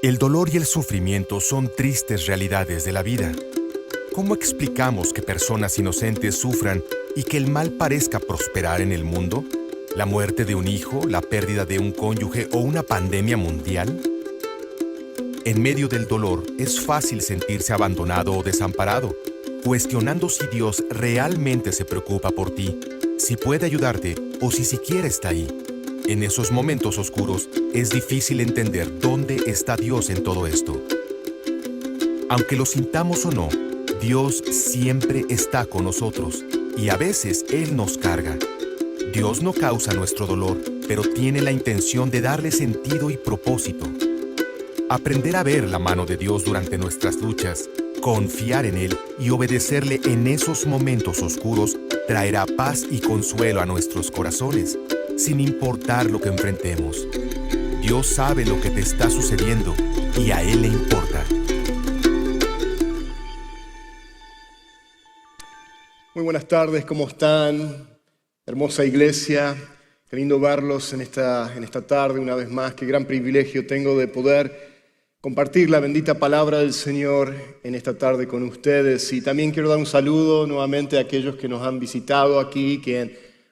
El dolor y el sufrimiento son tristes realidades de la vida. ¿Cómo explicamos que personas inocentes sufran y que el mal parezca prosperar en el mundo? ¿La muerte de un hijo, la pérdida de un cónyuge o una pandemia mundial? En medio del dolor es fácil sentirse abandonado o desamparado, cuestionando si Dios realmente se preocupa por ti, si puede ayudarte o si siquiera está ahí. En esos momentos oscuros es difícil entender dónde está Dios en todo esto. Aunque lo sintamos o no, Dios siempre está con nosotros y a veces Él nos carga. Dios no causa nuestro dolor, pero tiene la intención de darle sentido y propósito. Aprender a ver la mano de Dios durante nuestras luchas, confiar en Él y obedecerle en esos momentos oscuros traerá paz y consuelo a nuestros corazones, sin importar lo que enfrentemos. Dios sabe lo que te está sucediendo y a Él le importa. Muy buenas tardes, ¿cómo están? Hermosa iglesia, qué lindo verlos en esta tarde una vez más. Qué gran privilegio tengo de poder compartir la bendita palabra del Señor en esta tarde con ustedes. Y también quiero dar un saludo nuevamente a aquellos que nos han visitado aquí, que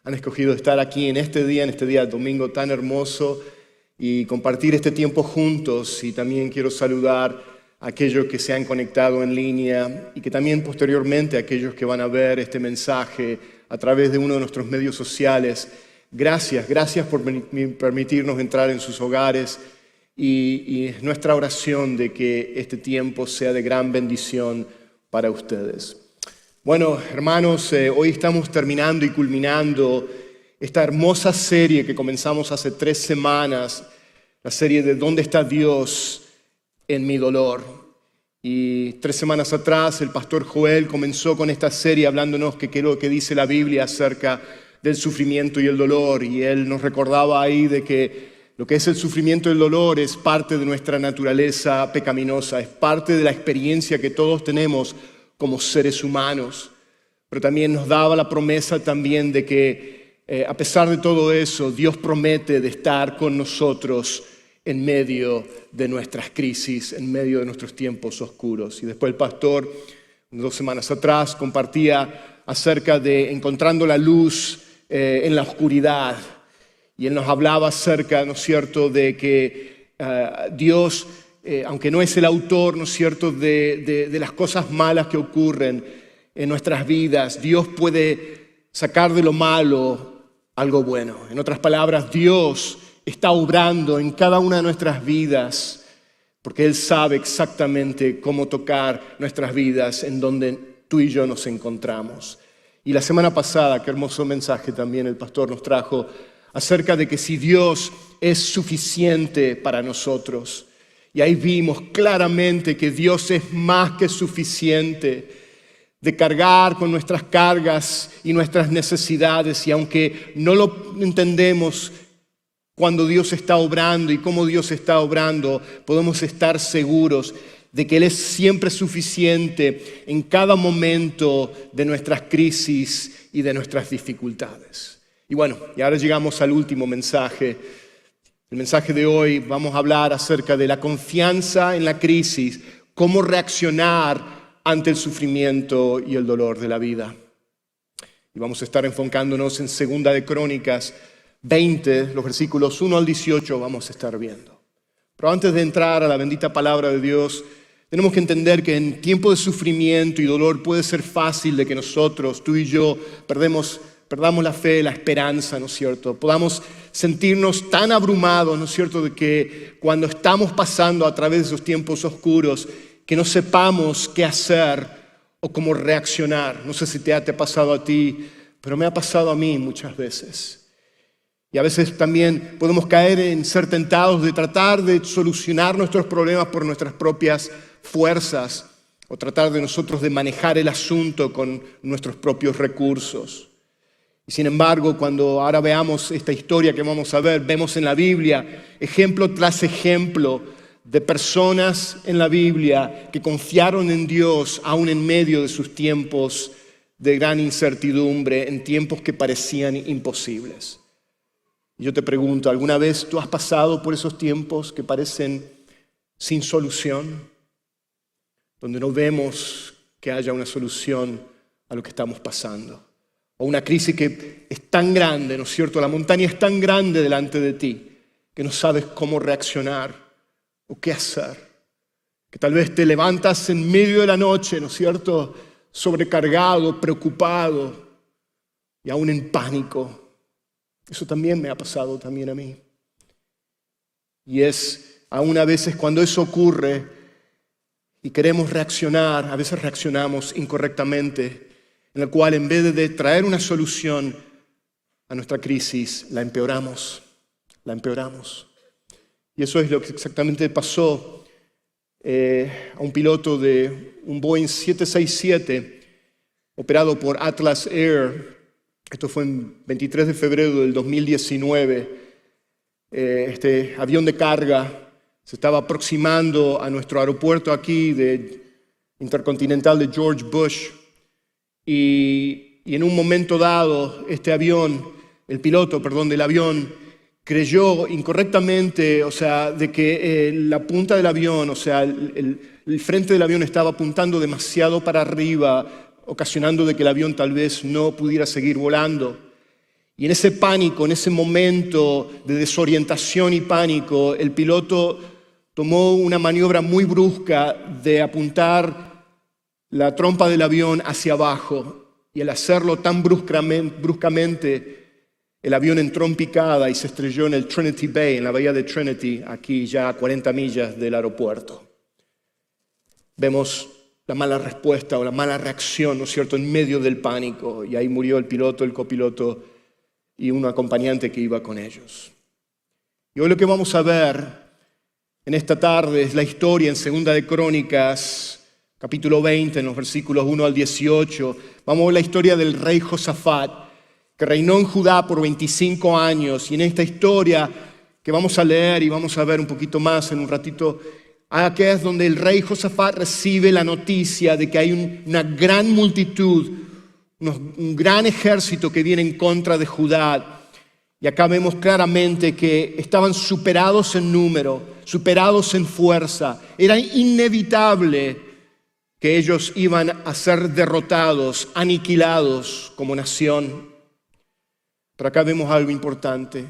han escogido estar aquí en este día domingo tan hermoso y compartir este tiempo juntos. Y también quiero saludar a aquellos que se han conectado en línea y que también posteriormente a aquellos que van a ver este mensaje a través de uno de nuestros medios sociales. Gracias por permitirnos entrar en sus hogares y es nuestra oración de que este tiempo sea de gran bendición para ustedes. Bueno, hermanos, hoy estamos terminando y culminando esta hermosa serie que comenzamos hace 3 semanas, la serie de ¿Dónde está Dios en mi dolor? Y 3 semanas atrás el pastor Joel comenzó con esta serie hablándonos qué es lo que dice la Biblia acerca del sufrimiento y el dolor, y él nos recordaba ahí de que lo que es el sufrimiento y el dolor es parte de nuestra naturaleza pecaminosa, es parte de la experiencia que todos tenemos como seres humanos, pero también nos daba la promesa también de que a pesar de todo eso, Dios promete de estar con nosotros en medio de nuestras crisis, en medio de nuestros tiempos oscuros. Y después el pastor, 2 semanas atrás, compartía acerca de encontrando la luz en la oscuridad. Y él nos hablaba acerca, ¿no es cierto?, de que Dios, aunque no es el autor, ¿no es cierto?, de las cosas malas que ocurren en nuestras vidas, Dios puede sacar de lo malo algo bueno. En otras palabras, Dios está obrando en cada una de nuestras vidas porque Él sabe exactamente cómo tocar nuestras vidas en donde tú y yo nos encontramos. Y la semana pasada, qué hermoso mensaje también el pastor nos trajo acerca de que si Dios es suficiente para nosotros, y ahí vimos claramente que Dios es más que suficiente de cargar con nuestras cargas y nuestras necesidades, y aunque no lo entendemos cuando Dios está obrando y cómo Dios está obrando, podemos estar seguros de que Él es siempre suficiente en cada momento de nuestras crisis y de nuestras dificultades. Y bueno, y ahora llegamos al último mensaje. El mensaje de hoy vamos a hablar acerca de la confianza en la crisis, cómo reaccionar ante el sufrimiento y el dolor de la vida. Y vamos a estar enfocándonos en 2 de Crónicas 20, los versículos 1 al 18 vamos a estar viendo. Pero antes de entrar a la bendita palabra de Dios, tenemos que entender que en tiempo de sufrimiento y dolor puede ser fácil de que nosotros, tú y yo, perdamos la fe, la esperanza, ¿no es cierto? Podamos sentirnos tan abrumados, ¿no es cierto?, de que cuando estamos pasando a través de esos tiempos oscuros, que no sepamos qué hacer o cómo reaccionar. No sé si te ha pasado a ti, pero me ha pasado a mí muchas veces. Y a veces también podemos caer en ser tentados de tratar de solucionar nuestros problemas por nuestras propias fuerzas o tratar de nosotros de manejar el asunto con nuestros propios recursos. Y sin embargo, cuando ahora veamos esta historia que vamos a ver, vemos en la Biblia ejemplo tras ejemplo de personas en la Biblia que confiaron en Dios aún en medio de sus tiempos de gran incertidumbre, en tiempos que parecían imposibles. Yo te pregunto, ¿alguna vez tú has pasado por esos tiempos que parecen sin solución, donde no vemos que haya una solución a lo que estamos pasando. O una crisis que es tan grande, ¿no es cierto? La montaña es tan grande delante de ti que no sabes cómo reaccionar o qué hacer. Que tal vez te levantas en medio de la noche, ¿no es cierto? Sobrecargado, preocupado y aún en pánico. Eso también me ha pasado también a mí. Y es aún a veces cuando eso ocurre y queremos reaccionar, a veces reaccionamos incorrectamente, en el cual en vez de traer una solución a nuestra crisis, la empeoramos. Y eso es lo que exactamente pasó a un piloto de un Boeing 767 operado por Atlas Air. Esto fue en 23 de febrero del 2019. Este avión de carga se estaba aproximando a nuestro aeropuerto aquí de Intercontinental de George Bush. Y en un momento dado, el piloto del avión, creyó incorrectamente, de que la punta del avión, el frente del avión estaba apuntando demasiado para arriba, ocasionando de que el avión tal vez no pudiera seguir volando. Y en ese pánico, en ese momento de desorientación y pánico, el piloto tomó una maniobra muy brusca de apuntar la trompa del avión hacia abajo, y al hacerlo tan bruscamente, el avión entró en picada y se estrelló en el Trinity Bay, en la bahía de Trinity, aquí ya a 40 millas del aeropuerto. Vemos la mala respuesta o la mala reacción, ¿no es cierto?, en medio del pánico, y ahí murió el piloto, el copiloto y un acompañante que iba con ellos. Y hoy lo que vamos a ver en esta tarde es la historia en Segunda de Crónicas, capítulo 20, en los versículos 1 al 18. Vamos a ver la historia del rey Josafat, que reinó en Judá por 25 años. Y en esta historia que vamos a leer y vamos a ver un poquito más en un ratito, aquí es donde el rey Josafat recibe la noticia de que hay una gran multitud, un gran ejército que viene en contra de Judá. Y acá vemos claramente que estaban superados en número, superados en fuerza. Era inevitable que ellos iban a ser derrotados, aniquilados como nación. Pero acá vemos algo importante,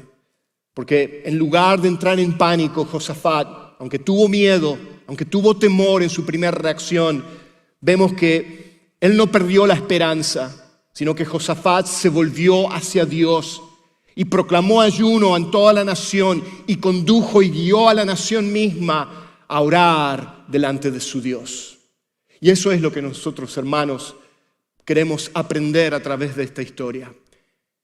porque en lugar de entrar en pánico, Josafat, aunque tuvo miedo, aunque tuvo temor en su primera reacción, vemos que él no perdió la esperanza, sino que Josafat se volvió hacia Dios y proclamó ayuno en toda la nación y condujo y guió a la nación misma a orar delante de su Dios. Y eso es lo que nosotros, hermanos, queremos aprender a través de esta historia.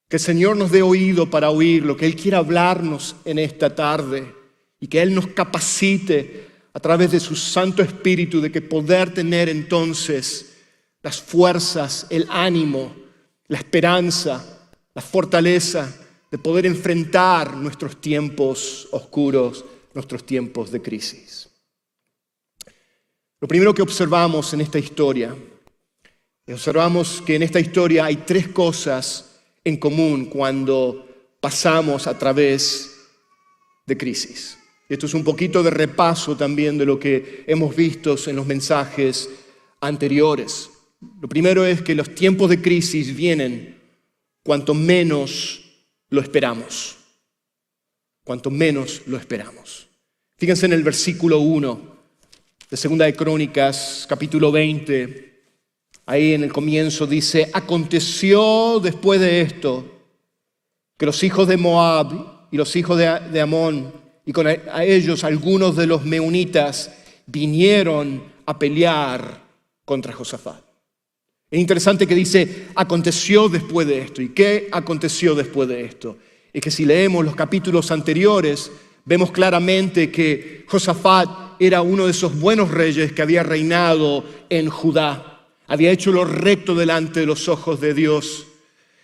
Que el Señor nos dé oído para oír lo que Él quiere hablarnos en esta tarde y que Él nos capacite a través de su Santo Espíritu de que poder tener entonces las fuerzas, el ánimo, la esperanza, la fortaleza de poder enfrentar nuestros tiempos oscuros, nuestros tiempos de crisis. Lo primero que observamos en esta historia, observamos que en esta historia hay tres cosas en común cuando pasamos a través de crisis. Esto es un poquito de repaso también de lo que hemos visto en los mensajes anteriores. Lo primero es que los tiempos de crisis vienen cuanto menos lo esperamos. Cuanto menos lo esperamos. Fíjense en el versículo 1 de Segunda de Crónicas, capítulo 20. Ahí en el comienzo dice: aconteció después de esto que los hijos de Moab y los hijos de Amón y con a ellos algunos de los meunitas vinieron a pelear contra Josafat. Es interesante que dice aconteció después de esto. ¿Y qué aconteció después de esto? Es que si leemos los capítulos anteriores vemos claramente que Josafat era uno de esos buenos reyes que había reinado en Judá. Había hecho lo recto delante de los ojos de Dios.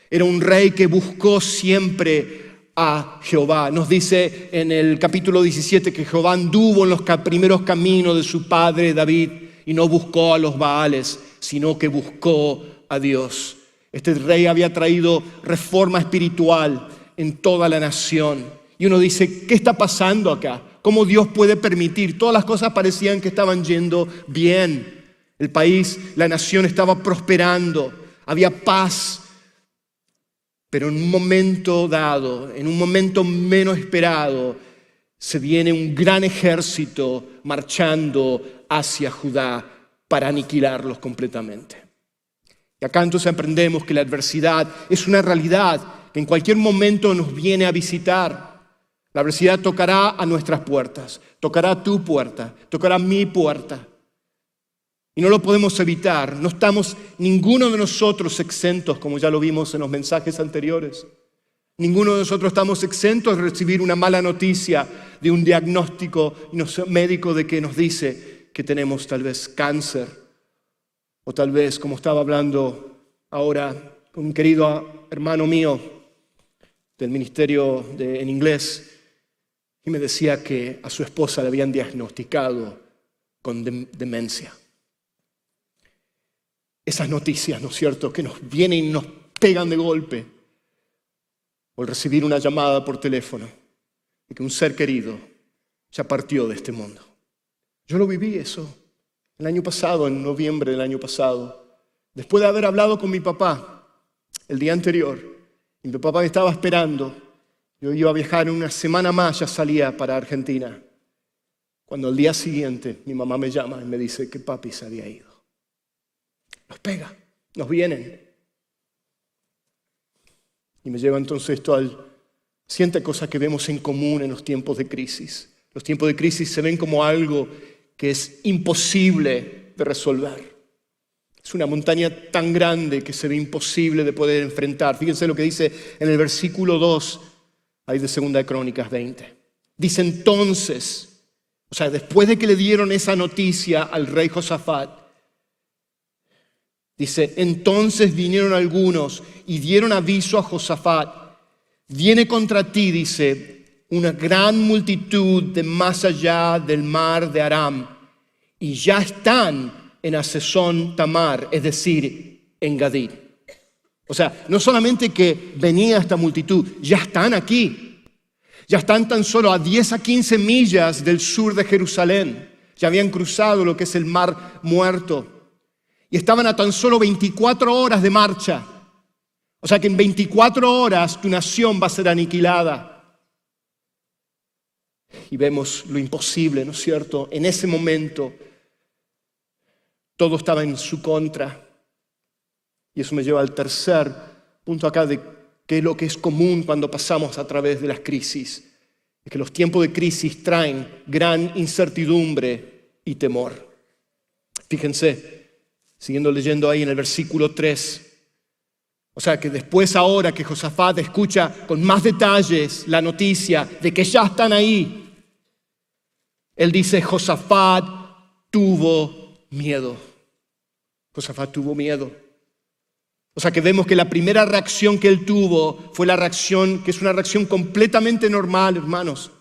Era un rey que buscó siempre a Jehová. Nos dice en el capítulo 17 que Jehová anduvo en los primeros caminos de su padre David y no buscó a los Baales, sino que buscó a Dios. Este rey había traído reforma espiritual en toda la nación. Y uno dice, ¿qué está pasando acá? ¿Cómo Dios puede permitir? Todas las cosas parecían que estaban yendo bien. El país, la nación estaba prosperando, había paz. Pero en un momento dado, en un momento menos esperado, se viene un gran ejército marchando hacia Judá para aniquilarlos completamente. Y acá entonces aprendemos que la adversidad es una realidad que en cualquier momento nos viene a visitar. La adversidad tocará a nuestras puertas, tocará tu puerta, tocará mi puerta. Y no lo podemos evitar. No estamos ninguno de nosotros exentos, como ya lo vimos en los mensajes anteriores. Ninguno de nosotros estamos exentos de recibir una mala noticia de un diagnóstico médico de que nos dice que tenemos tal vez cáncer. O tal vez, como estaba hablando ahora con un querido hermano mío del ministerio en inglés, y me decía que a su esposa le habían diagnosticado con demencia. Esas noticias, ¿no es cierto?, que nos vienen y nos pegan de golpe. O el recibir una llamada por teléfono de que un ser querido ya partió de este mundo. Yo lo viví eso el año pasado, en noviembre del año pasado. Después de haber hablado con mi papá el día anterior, y mi papá me estaba esperando. Yo iba a viajar una semana más, ya salía para Argentina. Cuando al día siguiente mi mamá me llama y me dice que papi se había ido. Nos pega, nos vienen. Y me lleva entonces esto al siguiente cosa que vemos en común en los tiempos de crisis. Los tiempos de crisis se ven como algo que es imposible de resolver. Es una montaña tan grande que se ve imposible de poder enfrentar. Fíjense lo que dice en el versículo 2, ahí de 2 Crónicas 20. Dice entonces, o sea, después de que le dieron esa noticia al rey Josafat, dice, entonces vinieron algunos y dieron aviso a Josafat. Viene contra ti, dice, una gran multitud de más allá del mar de Aram y ya están en Hazezón Tamar, es decir, en Gadid. O sea, no solamente que venía esta multitud, ya están aquí. Ya están tan solo a 10 a 15 millas del sur de Jerusalén. Ya habían cruzado lo que es el Mar Muerto. Y estaban a tan solo 24 horas de marcha. O sea que en 24 horas tu nación va a ser aniquilada. Y vemos lo imposible, ¿no es cierto? En ese momento todo estaba en su contra. Y eso me lleva al tercer punto acá de qué es lo que es común cuando pasamos a través de las crisis. Es que los tiempos de crisis traen gran incertidumbre y temor. Fíjense, siguiendo leyendo ahí en el versículo 3. O sea que después ahora que Josafat escucha con más detalles la noticia de que ya están ahí, él dice, Josafat tuvo miedo. Josafat tuvo miedo. O sea que vemos que la primera reacción que él tuvo fue la reacción, que es una reacción completamente normal, hermanos.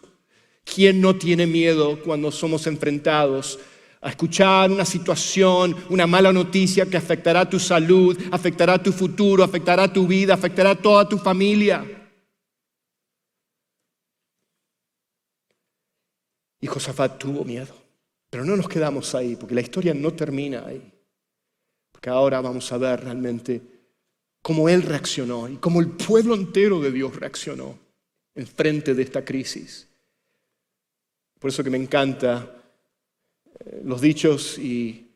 ¿Quién no tiene miedo cuando somos enfrentados a escuchar una situación, una mala noticia que afectará tu salud, afectará tu futuro, afectará tu vida, afectará toda tu familia? Y Josafat tuvo miedo. Pero no nos quedamos ahí, porque la historia no termina ahí. Porque ahora vamos a ver realmente cómo él reaccionó y cómo el pueblo entero de Dios reaccionó en frente de esta crisis. Por eso que me encanta los dichos y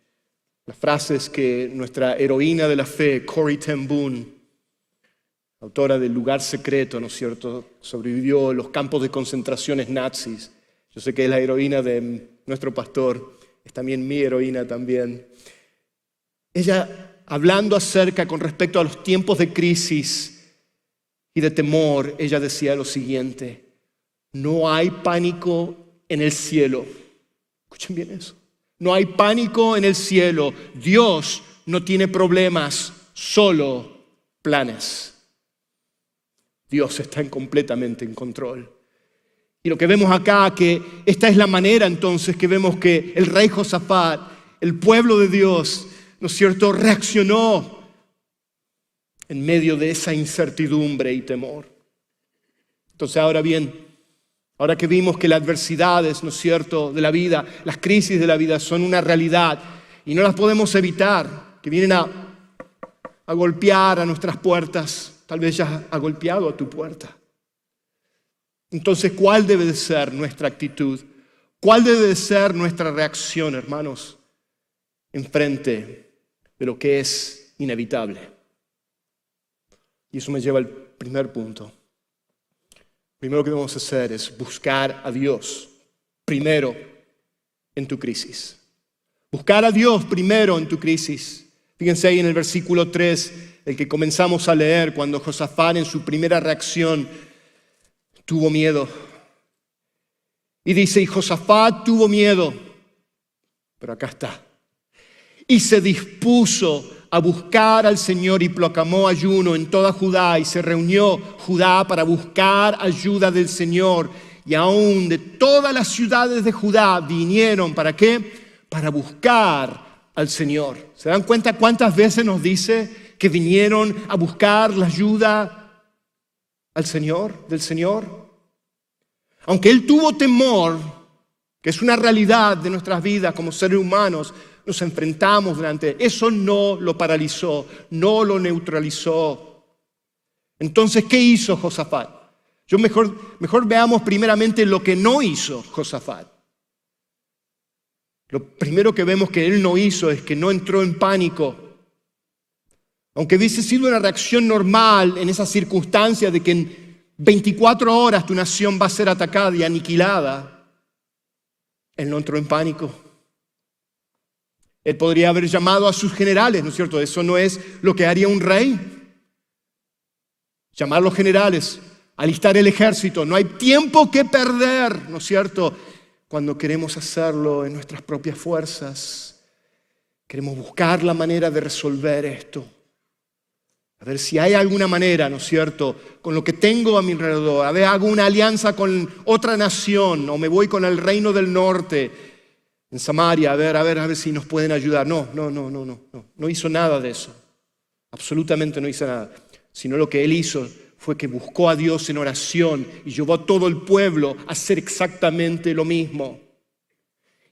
las frases que nuestra heroína de la fe, Corrie ten Boom, autora del Lugar Secreto, ¿no es cierto?, sobrevivió en los campos de concentraciones nazis. Yo sé que es la heroína de nuestro pastor, es también mi heroína también. Ella, hablando acerca con respecto a los tiempos de crisis y de temor, ella decía lo siguiente: no hay pánico en el cielo. Escuchen bien eso. No hay pánico en el cielo. Dios no tiene problemas, solo planes. Dios está completamente en control. Y lo que vemos acá, que esta es la manera entonces que vemos que el rey Josafat, el pueblo de Dios, ¿no es cierto?, reaccionó en medio de esa incertidumbre y temor. Entonces ahora bien, Ahora que vimos que las adversidades, ¿no es cierto?, de la vida, las crisis de la vida son una realidad y no las podemos evitar, que vienen a golpear a nuestras puertas. Tal vez ya ha golpeado a tu puerta. Entonces, ¿cuál debe de ser nuestra actitud? ¿Cuál debe de ser nuestra reacción, hermanos, en frente de lo que es inevitable? Y eso me lleva al primer punto. Primero que debemos hacer es buscar a Dios primero en tu crisis. Buscar a Dios primero en tu crisis. Fíjense ahí en el versículo 3, el que comenzamos a leer, cuando Josafat en su primera reacción tuvo miedo. Y dice, y Josafat tuvo miedo, pero acá está. Y se dispuso a buscar al Señor y proclamó ayuno en toda Judá y se reunió Judá para buscar ayuda del Señor. Y aún de todas las ciudades de Judá vinieron, ¿para qué? Para buscar al Señor. ¿Se dan cuenta cuántas veces nos dice que vinieron a buscar la ayuda al Señor, del Señor? Aunque él tuvo temor, que es una realidad de nuestras vidas como seres humanos, nos enfrentamos delante. Eso no lo paralizó, no lo neutralizó. Entonces, ¿qué hizo Josafat? Mejor veamos primeramente lo que no hizo Josafat. Lo primero que vemos que él no hizo es que no entró en pánico. Aunque hubiese sido una reacción normal en esa circunstancia de que en 24 horas tu nación va a ser atacada y aniquilada, él no entró en pánico. Él podría haber llamado a sus generales, ¿no es cierto? Eso no es lo que haría un rey. Llamar a los generales, alistar el ejército. No hay tiempo que perder, ¿no es cierto? Cuando queremos hacerlo en nuestras propias fuerzas, queremos buscar la manera de resolver esto. A ver si hay alguna manera, ¿no es cierto?, con lo que tengo a mi alrededor. A ver, hago una alianza con otra nación o me voy con el reino del norte en Samaria, a ver si nos pueden ayudar. No hizo nada de eso. Absolutamente no hizo nada. Sino lo que él hizo fue que buscó a Dios en oración y llevó a todo el pueblo a hacer exactamente lo mismo.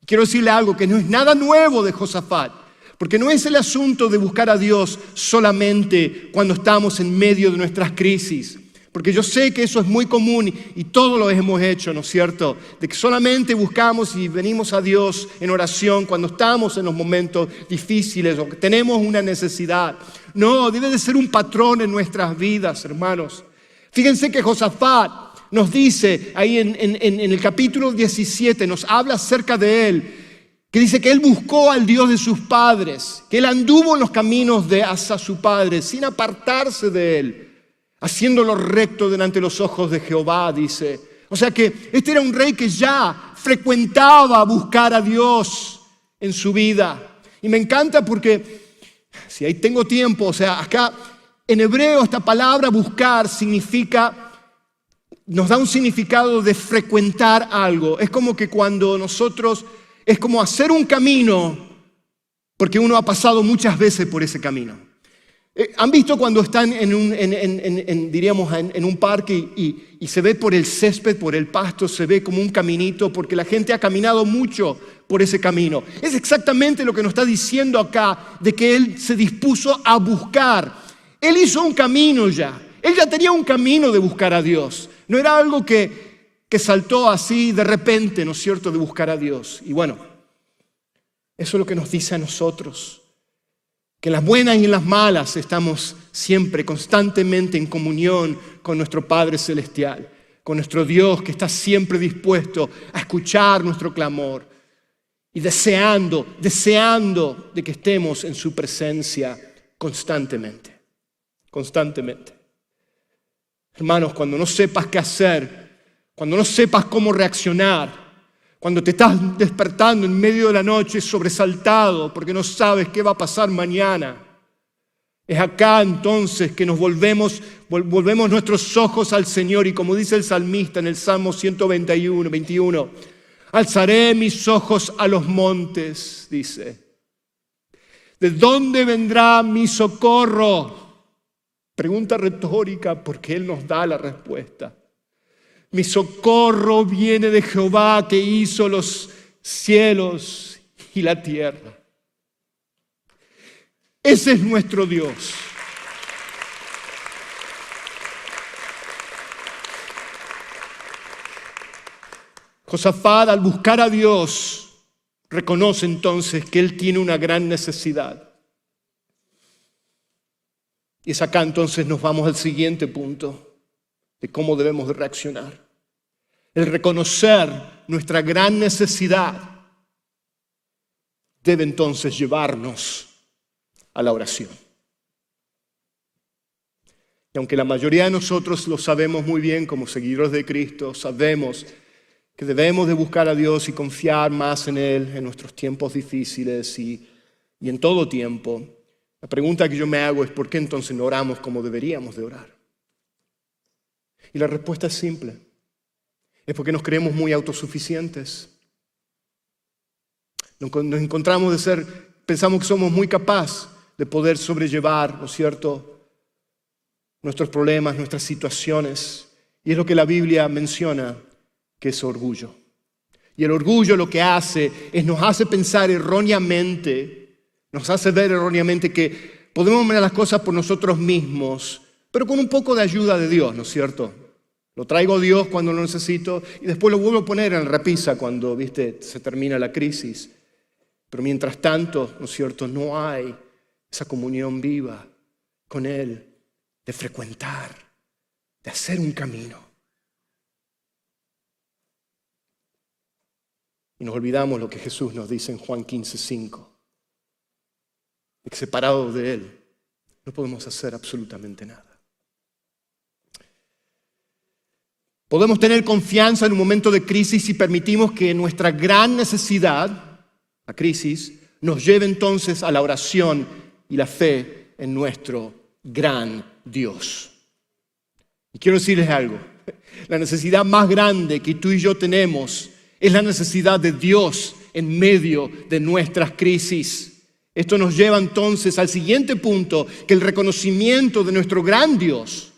Quiero decirle algo que no es nada nuevo de Josafat. Porque no es el asunto de buscar a Dios solamente cuando estamos en medio de nuestras crisis. Porque yo sé que eso es muy común y todos lo hemos hecho, ¿no es cierto? De que solamente buscamos y venimos a Dios en oración cuando estamos en los momentos difíciles o que tenemos una necesidad. No, debe de ser un patrón en nuestras vidas, hermanos. Fíjense que Josafat nos dice ahí en el capítulo 17, nos habla acerca de él. Que dice que él buscó al Dios de sus padres, que él anduvo en los caminos de Asa su padre, sin apartarse de él, haciéndolo recto delante de los ojos de Jehová, dice. O sea que este era un rey que ya frecuentaba buscar a Dios en su vida. Y me encanta porque, si ahí tengo tiempo, o sea, acá en hebreo esta palabra buscar significa, nos da un significado de frecuentar algo. Es como que cuando nosotros... Es como hacer un camino, porque uno ha pasado muchas veces por ese camino. ¿Han visto cuando están en un parque y se ve por el césped, por el pasto, se ve como un caminito, porque la gente ha caminado mucho por ese camino? Es exactamente lo que nos está diciendo acá, de que él se dispuso a buscar. Él hizo un camino ya. Él ya tenía un camino de buscar a Dios. No era algo que saltó así de repente, ¿no es cierto?, de buscar a Dios. Y bueno, eso es lo que nos dice a nosotros, que en las buenas y en las malas estamos siempre, constantemente en comunión con nuestro Padre Celestial, con nuestro Dios que está siempre dispuesto a escuchar nuestro clamor y deseando de que estemos en su presencia constantemente. Hermanos, cuando no sepas qué hacer, cuando no sepas cómo reaccionar, cuando te estás despertando en medio de la noche sobresaltado porque no sabes qué va a pasar mañana, es acá entonces que nos volvemos nuestros ojos al Señor y como dice el salmista en el Salmo 121, alzaré mis ojos a los montes, dice. ¿De dónde vendrá mi socorro? Pregunta retórica porque Él nos da la respuesta. Mi socorro viene de Jehová que hizo los cielos y la tierra. Ese es nuestro Dios. Josafat, al buscar a Dios, reconoce entonces que él tiene una gran necesidad. Y es acá entonces nos vamos al siguiente punto de cómo debemos de reaccionar. El reconocer nuestra gran necesidad debe entonces llevarnos a la oración. Y aunque la mayoría de nosotros lo sabemos muy bien como seguidores de Cristo, sabemos que debemos de buscar a Dios y confiar más en Él en nuestros tiempos difíciles y en todo tiempo. La pregunta que yo me hago es ¿por qué entonces no oramos como deberíamos de orar? Y la respuesta es simple. Es porque nos creemos muy autosuficientes. Nos encontramos pensamos que somos muy capaces de poder sobrellevar, ¿no es cierto?, nuestros problemas, nuestras situaciones. Y es lo que la Biblia menciona, que es orgullo. Y el orgullo lo que hace es nos hace pensar erróneamente, nos hace ver erróneamente que podemos ver las cosas por nosotros mismos, pero con un poco de ayuda de Dios, ¿no es cierto? Lo traigo a Dios cuando lo necesito y después lo vuelvo a poner en la repisa cuando, se termina la crisis. Pero mientras tanto, ¿no es cierto?, no hay esa comunión viva con Él, de frecuentar, de hacer un camino. Y nos olvidamos lo que Jesús nos dice en Juan 15:5, de que separados de Él no podemos hacer absolutamente nada. Podemos tener confianza en un momento de crisis si permitimos que nuestra gran necesidad, la crisis, nos lleve entonces a la oración y la fe en nuestro gran Dios. Y quiero decirles algo, la necesidad más grande que tú y yo tenemos es la necesidad de Dios en medio de nuestras crisis. Esto nos lleva entonces al siguiente punto, que el reconocimiento de nuestro gran Dios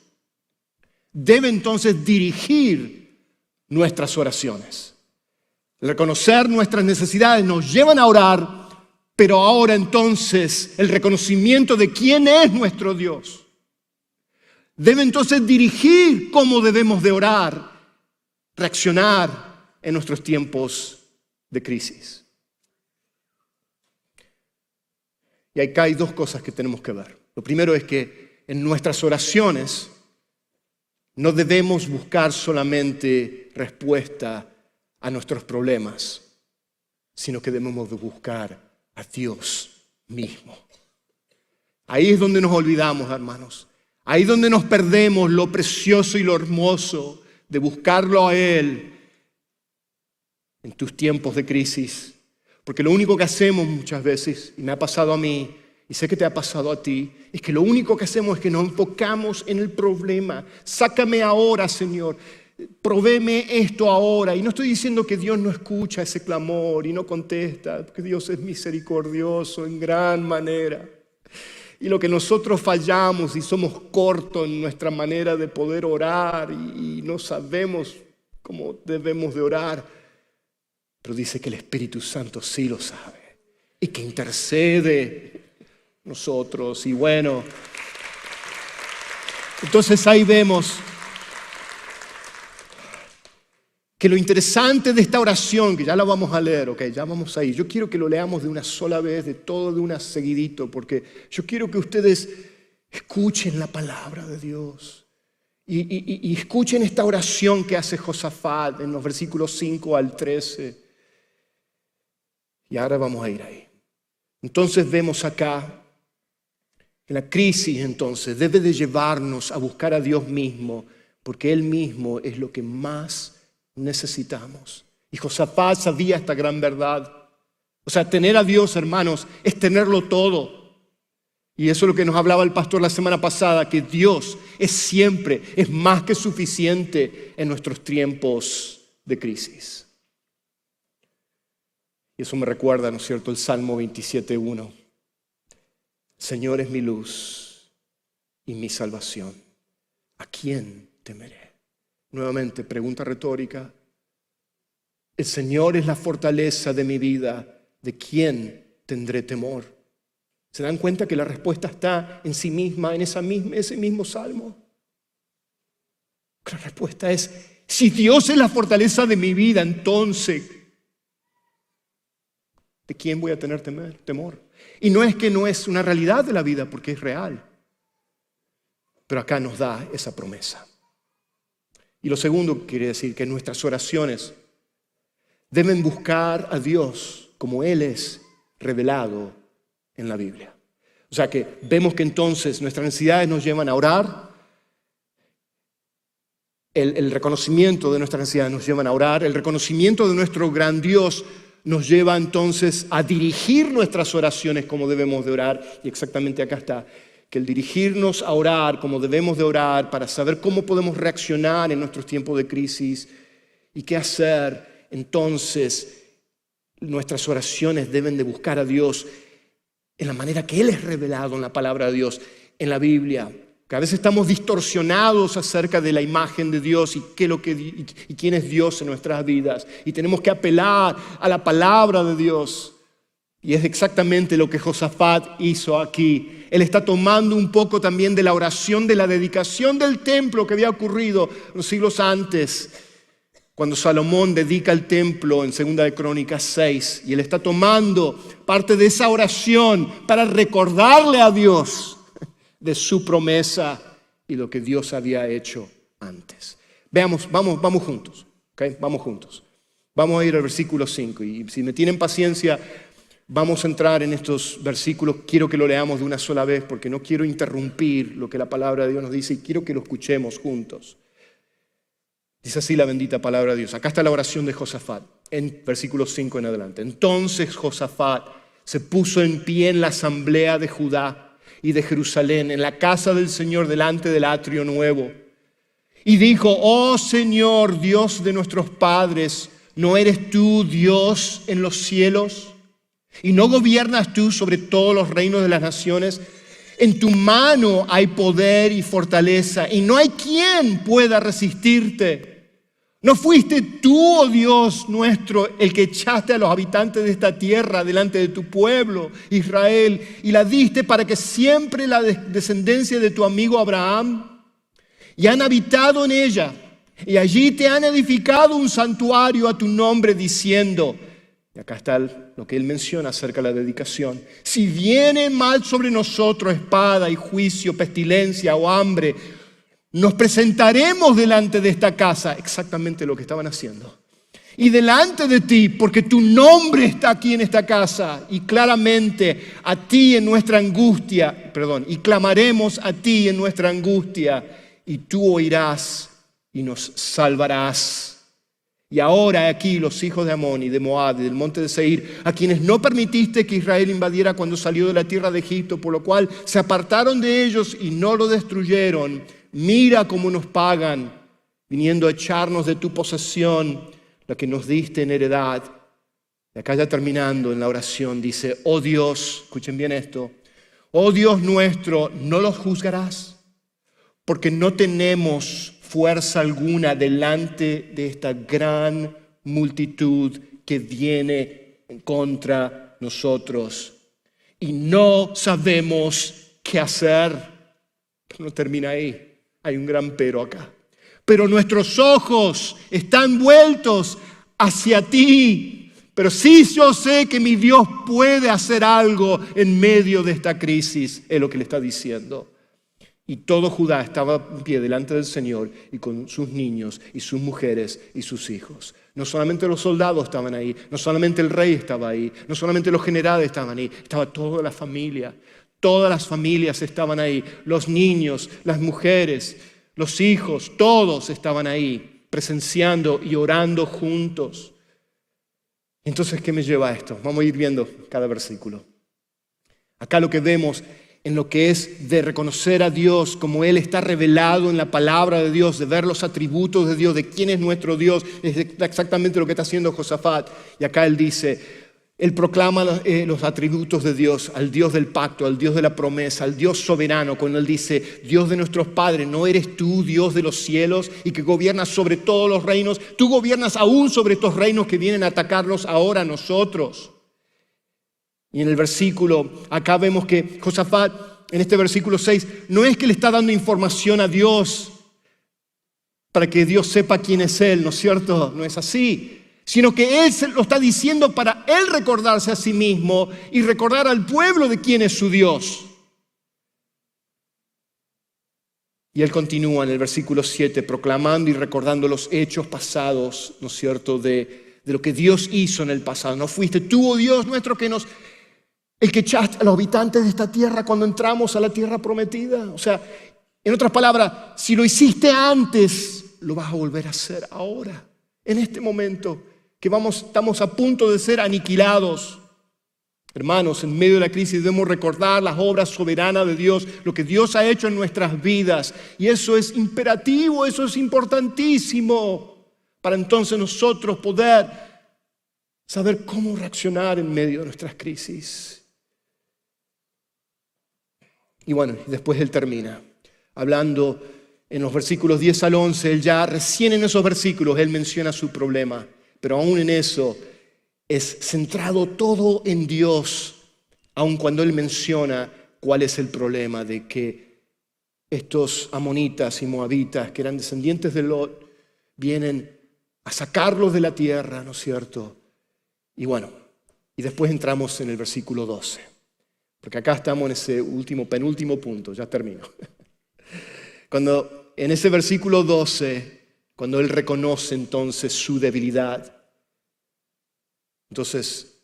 debe entonces dirigir nuestras oraciones. El reconocer nuestras necesidades nos llevan a orar, pero ahora entonces el reconocimiento de quién es nuestro Dios debe entonces dirigir cómo debemos de orar, reaccionar en nuestros tiempos de crisis. Y acá hay dos cosas que tenemos que ver. Lo primero es que en nuestras oraciones no debemos buscar solamente respuesta a nuestros problemas, sino que debemos de buscar a Dios mismo. Ahí es donde nos olvidamos, hermanos. Ahí es donde nos perdemos lo precioso y lo hermoso de buscarlo a Él en tus tiempos de crisis. Porque lo único que hacemos muchas veces, y me ha pasado a mí, y sé que te ha pasado a ti, es que lo único que hacemos es que nos enfocamos en el problema. Sácame ahora, Señor. Provéeme esto ahora. Y no estoy diciendo que Dios no escucha ese clamor y no contesta, porque Dios es misericordioso en gran manera. Y lo que nosotros fallamos y somos cortos en nuestra manera de poder orar y no sabemos cómo debemos de orar. Pero dice que el Espíritu Santo sí lo sabe y que intercede nosotros. Y bueno, entonces ahí vemos que lo interesante de esta oración, que ya la vamos a leer, ya vamos a ir. Yo quiero que lo leamos de una sola vez, de todo de una seguidito, porque yo quiero que ustedes escuchen la palabra de Dios y escuchen esta oración que hace Josafat en los versículos 5 al 13. Y ahora vamos a ir ahí. Entonces vemos acá que la crisis entonces debe de llevarnos a buscar a Dios mismo, porque Él mismo es lo que más necesitamos. Y Josafat sabía esta gran verdad. O sea, tener a Dios, hermanos, es tenerlo todo. Y eso es lo que nos hablaba el pastor la semana pasada, que Dios es siempre, es más que suficiente en nuestros tiempos de crisis. Y eso me recuerda, ¿no es cierto?, el Salmo 27:1. Señor es mi luz y mi salvación. ¿A quién temeré? Nuevamente, pregunta retórica. El Señor es la fortaleza de mi vida. ¿De quién tendré temor? ¿Se dan cuenta que la respuesta está en sí misma, en ese mismo salmo? La respuesta es, si Dios es la fortaleza de mi vida, entonces, ¿de quién voy a tener temor? Y no es que no es una realidad de la vida, porque es real. Pero acá nos da esa promesa. Y lo segundo quiere decir que nuestras oraciones deben buscar a Dios como Él es revelado en la Biblia. O sea que vemos que entonces nuestras necesidades nos llevan a orar. El reconocimiento de nuestras necesidades nos llevan a orar. El reconocimiento de nuestro gran Dios nos lleva entonces a dirigir nuestras oraciones como debemos de orar. Y exactamente acá está, que el dirigirnos a orar como debemos de orar para saber cómo podemos reaccionar en nuestros tiempos de crisis y qué hacer, entonces nuestras oraciones deben de buscar a Dios en la manera que Él es revelado en la palabra de Dios, en la Biblia. Que a veces estamos distorsionados acerca de la imagen de Dios y quién es Dios en nuestras vidas. Y tenemos que apelar a la palabra de Dios. Y es exactamente lo que Josafat hizo aquí. Él está tomando un poco también de la oración, de la dedicación del templo que había ocurrido los siglos antes, cuando Salomón dedica el templo en 2 de Crónicas 6. Y él está tomando parte de esa oración para recordarle a Dios de su promesa y lo que Dios había hecho antes. Veamos, vamos juntos. ¿Okay? Vamos juntos. Vamos a ir al versículo 5. Y si me tienen paciencia, vamos a entrar en estos versículos. Quiero que lo leamos de una sola vez porque no quiero interrumpir lo que la palabra de Dios nos dice y quiero que lo escuchemos juntos. Dice así la bendita palabra de Dios. Acá está la oración de Josafat, en versículo 5 en adelante. Entonces Josafat se puso en pie en la asamblea de Judá y de Jerusalén, en la casa del Señor, delante del atrio nuevo. Y dijo, oh Señor, Dios de nuestros padres, ¿no eres tú Dios en los cielos? ¿Y no gobiernas tú sobre todos los reinos de las naciones? En tu mano hay poder y fortaleza, y no hay quien pueda resistirte. ¿No fuiste tú, oh Dios nuestro, el que echaste a los habitantes de esta tierra delante de tu pueblo, Israel, y la diste para que siempre la descendencia de tu amigo Abraham? Y han habitado en ella, y allí te han edificado un santuario a tu nombre, diciendo, y acá está lo que él menciona acerca de la dedicación, si viene mal sobre nosotros espada y juicio, pestilencia o hambre, nos presentaremos delante de esta casa, exactamente lo que estaban haciendo, y delante de ti, porque tu nombre está aquí en esta casa, y claramente a ti en nuestra angustia, y clamaremos a ti en nuestra angustia, y tú oirás y nos salvarás. Y ahora aquí los hijos de Amón y de Moab y del monte de Seir, a quienes no permitiste que Israel invadiera cuando salió de la tierra de Egipto, por lo cual se apartaron de ellos y no lo destruyeron, mira cómo nos pagan, viniendo a echarnos de tu posesión, la que nos diste en heredad. Y acá ya terminando en la oración dice, oh Dios, escuchen bien esto, oh Dios nuestro, ¿no los juzgarás? Porque no tenemos fuerza alguna delante de esta gran multitud que viene en contra nosotros. Y no sabemos qué hacer. No termina ahí. Hay un gran pero acá. Pero nuestros ojos están vueltos hacia ti. Pero sí yo sé que mi Dios puede hacer algo en medio de esta crisis. Es lo que le está diciendo. Y todo Judá estaba en pie delante del Señor y con sus niños y sus mujeres y sus hijos. No solamente los soldados estaban ahí, no solamente el rey estaba ahí, no solamente los generales estaban ahí, estaba toda la familia. Todas las familias estaban ahí, los niños, las mujeres, los hijos, todos estaban ahí presenciando y orando juntos. Entonces, ¿qué me lleva a esto? Vamos a ir viendo cada versículo. Acá lo que vemos en lo que es de reconocer a Dios como Él está revelado en la palabra de Dios, de ver los atributos de Dios, de quién es nuestro Dios, es exactamente lo que está haciendo Josafat. Y acá él dice, Él proclama los atributos de Dios, al Dios del pacto, al Dios de la promesa, al Dios soberano, cuando Él dice, Dios de nuestros padres, ¿no eres tú Dios de los cielos y que gobiernas sobre todos los reinos? Tú gobiernas aún sobre estos reinos que vienen a atacarnos ahora a nosotros. Y en el versículo, acá vemos que Josafat, en este versículo 6, no es que le está dando información a Dios para que Dios sepa quién es Él, ¿no es cierto? No es así. Sino que Él se lo está diciendo para Él recordarse a sí mismo y recordar al pueblo de quién es su Dios. Y Él continúa en el versículo 7, proclamando y recordando los hechos pasados, ¿no es cierto?, de lo que Dios hizo en el pasado. ¿No fuiste tú, oh Dios nuestro, el que echaste a los habitantes de esta tierra cuando entramos a la tierra prometida? O sea, en otras palabras, si lo hiciste antes, lo vas a volver a hacer ahora, en este momento. Que estamos a punto de ser aniquilados. Hermanos, en medio de la crisis debemos recordar las obras soberanas de Dios, lo que Dios ha hecho en nuestras vidas. Y eso es imperativo, eso es importantísimo, para entonces nosotros poder saber cómo reaccionar en medio de nuestras crisis. Y bueno, después Él termina hablando en los versículos 10 al 11, Él ya recién en esos versículos, Él menciona su problema. Pero aún en eso es centrado todo en Dios, aun cuando Él menciona cuál es el problema de que estos amonitas y moabitas, que eran descendientes de Lot, vienen a sacarlos de la tierra, ¿no es cierto? Y bueno, y después entramos en el versículo 12, porque acá estamos en ese penúltimo punto, ya termino. Cuando en ese versículo 12... Cuando Él reconoce entonces su debilidad, entonces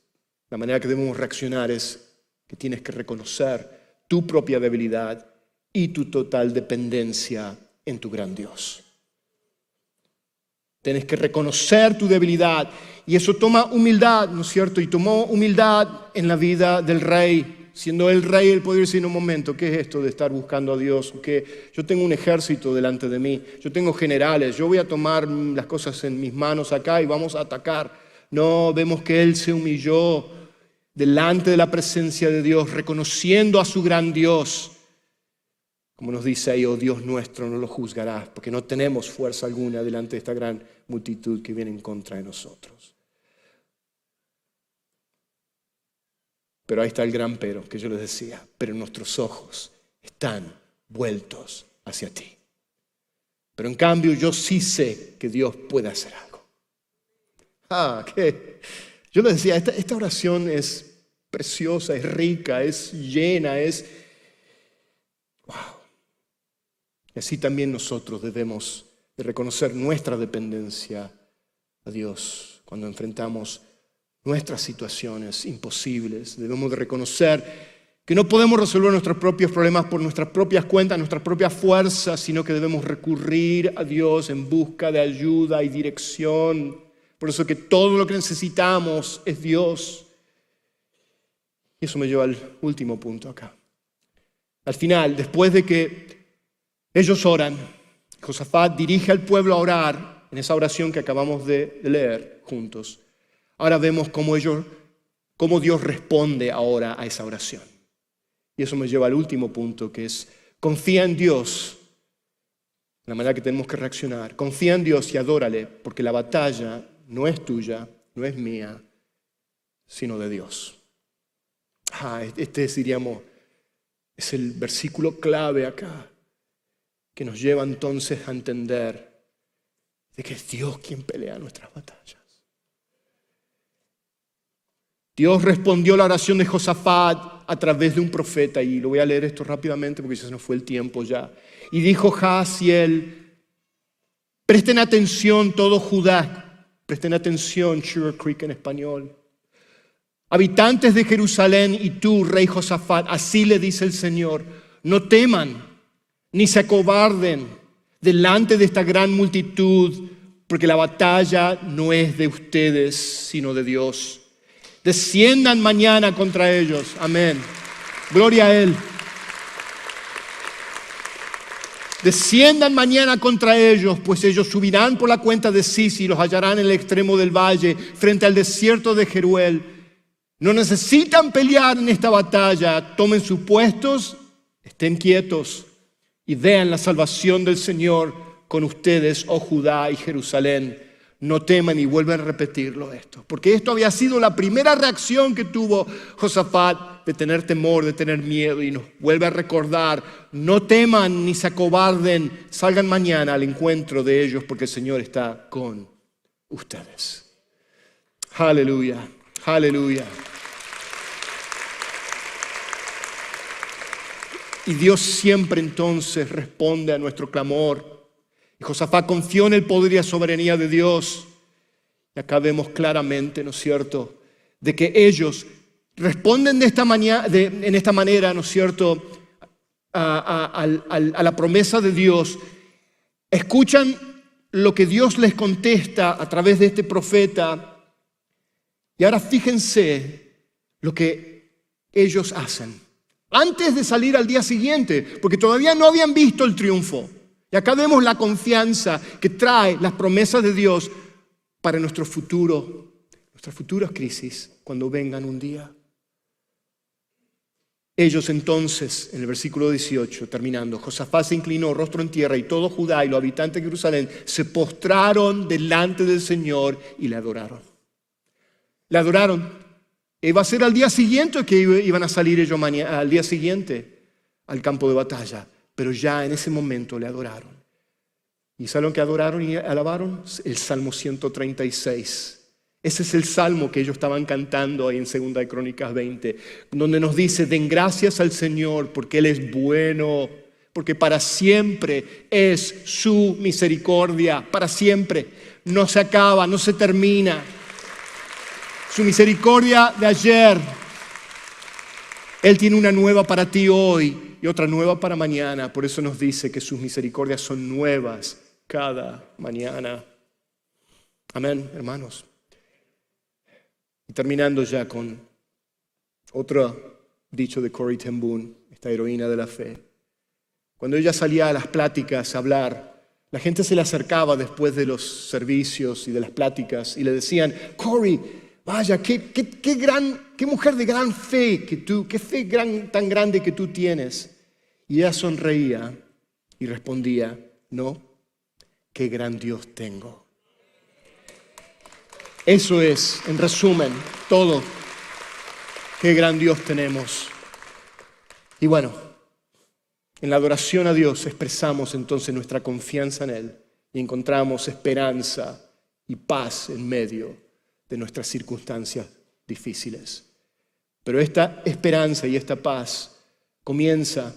la manera que debemos reaccionar es que tienes que reconocer tu propia debilidad y tu total dependencia en tu gran Dios. Tienes que reconocer tu debilidad y eso toma humildad, ¿no es cierto? Y tomó humildad en la vida del rey. Siendo el rey, él podría decir en un momento, ¿qué es esto de estar buscando a Dios? Que yo tengo un ejército delante de mí, yo tengo generales, yo voy a tomar las cosas en mis manos acá y vamos a atacar. No, vemos que él se humilló delante de la presencia de Dios, reconociendo a su gran Dios. Como nos dice ahí, oh Dios nuestro, no lo juzgarás, porque no tenemos fuerza alguna delante de esta gran multitud que viene en contra de nosotros. Pero ahí está el gran pero que yo les decía, pero nuestros ojos están vueltos hacia ti. Pero en cambio yo sí sé que Dios puede hacer algo. Yo les decía, esta oración es preciosa, es rica, es llena, wow. Y así también nosotros debemos de reconocer nuestra dependencia a Dios cuando enfrentamos nuestras situaciones imposibles. Debemos de reconocer que no podemos resolver nuestros propios problemas por nuestras propias cuentas, nuestras propias fuerzas, sino que debemos recurrir a Dios en busca de ayuda y dirección. Por eso que todo lo que necesitamos es Dios. Y eso me lleva al último punto acá. Al final, después de que ellos oran, Josafat dirige al pueblo a orar en esa oración que acabamos de leer juntos. Ahora vemos cómo Dios responde ahora a esa oración. Y eso me lleva al último punto, que es confía en Dios, la manera que tenemos que reaccionar. Confía en Dios y adórale, porque la batalla no es tuya, no es mía, sino de Dios. Diríamos, es el versículo clave acá, que nos lleva entonces a entender de que es Dios quien pelea nuestras batallas. Dios respondió a la oración de Josafat a través de un profeta, y lo voy a leer esto rápidamente porque ya se nos fue el tiempo ya. Y dijo Jaasiel, presten atención todo Judá, presten atención, Sugar Creek en español. Habitantes de Jerusalén y tú, rey Josafat, así le dice el Señor, no teman ni se acobarden delante de esta gran multitud, porque la batalla no es de ustedes, sino de Dios. Desciendan mañana contra ellos. Amén. Gloria a Él. Desciendan mañana contra ellos, pues ellos subirán por la cuenta de Cis y los hallarán en el extremo del valle, frente al desierto de Jeruel. No necesitan pelear en esta batalla. Tomen sus puestos, estén quietos y vean la salvación del Señor con ustedes, oh Judá y Jerusalén. No teman, y vuelven a repetirlo esto. Porque esto había sido la primera reacción que tuvo Josafat, de tener temor, de tener miedo. Y nos vuelve a recordar: no teman ni se acobarden, salgan mañana al encuentro de ellos, porque el Señor está con ustedes. Aleluya, aleluya. Y Dios siempre entonces responde a nuestro clamor. Y Josafat confió en el poder y la soberanía de Dios. Y acá vemos claramente, ¿no es cierto?, de que ellos responden en esta manera, ¿no es cierto?, a la promesa de Dios. Escuchan lo que Dios les contesta a través de este profeta. Y ahora fíjense lo que ellos hacen antes de salir al día siguiente, porque todavía no habían visto el triunfo. Y acá vemos la confianza que trae las promesas de Dios para nuestro futuro, nuestras futuras crisis, cuando vengan un día. Ellos entonces, en el versículo 18, terminando, Josafat se inclinó rostro en tierra, y todo Judá y los habitantes de Jerusalén se postraron delante del Señor y le adoraron. Le adoraron. Iba a ser al día siguiente que iban a salir ellos al día siguiente al campo de batalla. Pero ya en ese momento le adoraron. ¿Y saben lo que adoraron y alabaron? El Salmo 136. Ese es el salmo que ellos estaban cantando ahí en 2 de Crónicas 20, donde nos dice: den gracias al Señor porque Él es bueno, porque para siempre es su misericordia, para siempre. No se acaba, no se termina. Su misericordia de ayer, Él tiene una nueva para ti hoy y otra nueva para mañana. Por eso nos dice que sus misericordias son nuevas cada mañana. Amén, hermanos. Y terminando ya con otro dicho de Corrie ten Boom, esta heroína de la fe. Cuando ella salía a las pláticas a hablar, la gente se le acercaba después de los servicios y de las pláticas y le decían: Corrie, vaya, qué mujer de gran fe que tú, qué fe tan grande que tú tienes. Y ella sonreía y respondía: no, qué gran Dios tengo. Eso es, en resumen, todo. Qué gran Dios tenemos. Y bueno, en la adoración a Dios expresamos entonces nuestra confianza en Él y encontramos esperanza y paz en medio de nuestras circunstancias difíciles. Pero esta esperanza y esta paz comienza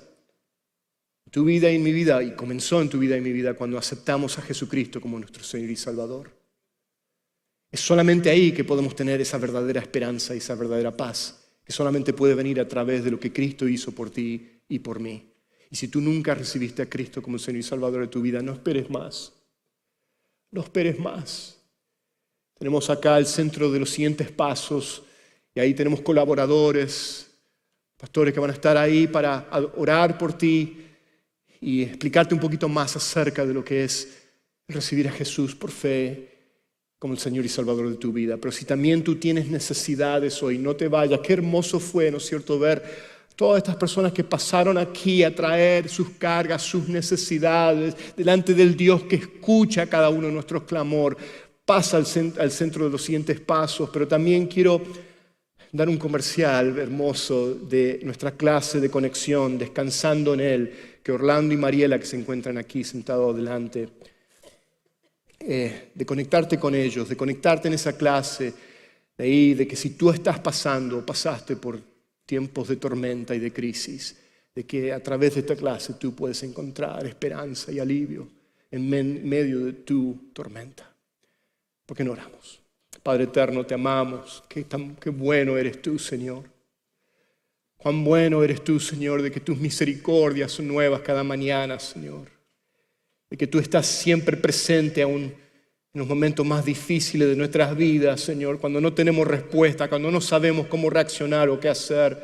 en tu vida y en mi vida, y comenzó en tu vida y en mi vida cuando aceptamos a Jesucristo como nuestro Señor y Salvador. Es solamente ahí que podemos tener esa verdadera esperanza y esa verdadera paz, que solamente puede venir a través de lo que Cristo hizo por ti y por mí. Y si tú nunca recibiste a Cristo como Señor y Salvador de tu vida, no esperes más. No esperes más. Tenemos acá el centro de los siguientes pasos y ahí tenemos colaboradores, pastores que van a estar ahí para orar por ti y explicarte un poquito más acerca de lo que es recibir a Jesús por fe como el Señor y Salvador de tu vida. Pero si también tú tienes necesidades hoy, no te vayas. Qué hermoso fue, ¿no es cierto?, ver todas estas personas que pasaron aquí a traer sus cargas, sus necesidades, delante del Dios que escucha cada uno de nuestros clamor. Pasa al centro de los siguientes pasos, pero también quiero dar un comercial hermoso de nuestra clase de conexión, Descansando en Él, que Orlando y Mariela, que se encuentran aquí sentados adelante, de conectarte con ellos, de conectarte en esa clase, de ahí, de que si tú pasaste por tiempos de tormenta y de crisis, de que a través de esta clase tú puedes encontrar esperanza y alivio en medio de tu tormenta. ¿Por qué no oramos? Padre eterno, te amamos. Qué bueno eres tú, Señor. Cuán bueno eres tú, Señor, de que tus misericordias son nuevas cada mañana, Señor. De que tú estás siempre presente aún en los momentos más difíciles de nuestras vidas, Señor. Cuando no tenemos respuesta, cuando no sabemos cómo reaccionar o qué hacer,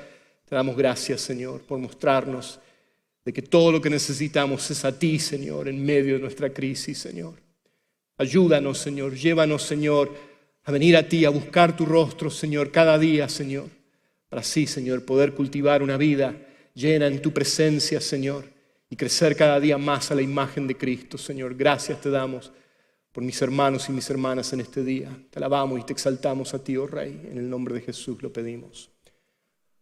te damos gracias, Señor, por mostrarnos de que todo lo que necesitamos es a ti, Señor, en medio de nuestra crisis, Señor. Ayúdanos, Señor. Llévanos, Señor, a venir a ti, a buscar tu rostro, Señor, cada día, Señor, para así, Señor, poder cultivar una vida llena en tu presencia, Señor, y crecer cada día más a la imagen de Cristo, Señor. Gracias te damos por mis hermanos y mis hermanas en este día. Te alabamos y te exaltamos a ti, oh Rey. En el nombre de Jesús lo pedimos.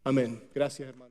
Amén. Gracias, hermano.